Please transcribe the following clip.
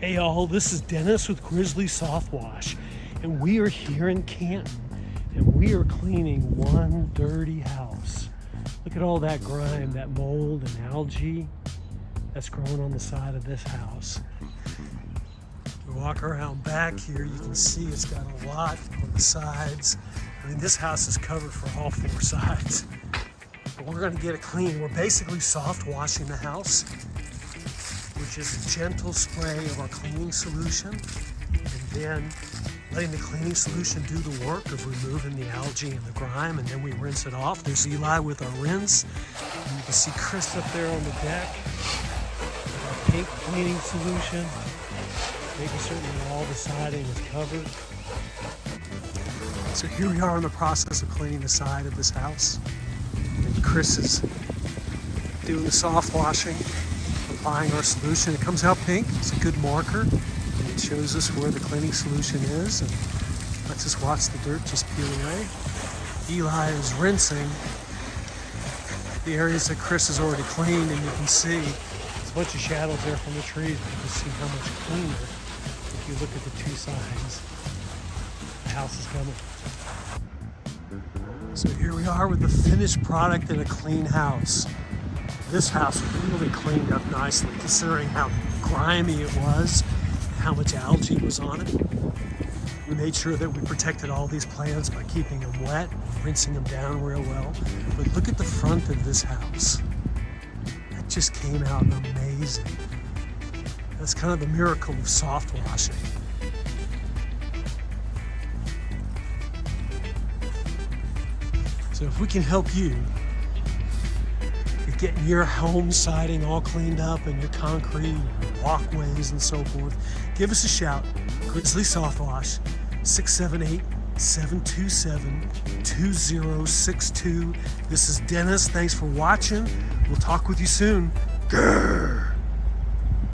Hey all, this is Dennis with Grizzly Soft Wash, and we are here in Canton, and we are cleaning one dirty house. Look at all that grime, that mold and algae that's growing on the side of this house. We walk around back here, you can see it's got a lot on the sides. I mean, this house is covered for all four sides. But we're gonna get it clean. We're basically soft washing the house, which is a gentle spray of our cleaning solution, and then letting the cleaning solution do the work of removing the algae and the grime, and then we rinse it off. There's Eli with our rinse, and you can see Chris up there on the deck with our pink cleaning solution, making certain that all the siding is covered. So here we are in the process of cleaning the side of this house, and Chris is doing the soft washing, applying our solution. It comes out pink. It's a good marker, and it shows us where the cleaning solution is and lets us watch the dirt just peel away. Eli is rinsing the areas that Chris has already cleaned, and you can see there's a bunch of shadows there from the trees, but you can see how much cleaner if you look at the two sides. The house is coming. So here we are with the finished product in a clean house. This house really cleaned up nicely, considering how grimy it was and how much algae was on it. We made sure that we protected all these plants by keeping them wet, rinsing them down real well. But look at the front of this house. That just came out amazing. That's kind of the miracle of soft washing. So if we can help you getting your home siding all cleaned up and your concrete, your walkways and so forth, give us a shout. Grizzly Soft Wash, 678-727-2062. This is Dennis. Thanks for watching. We'll talk with you soon. Grrr.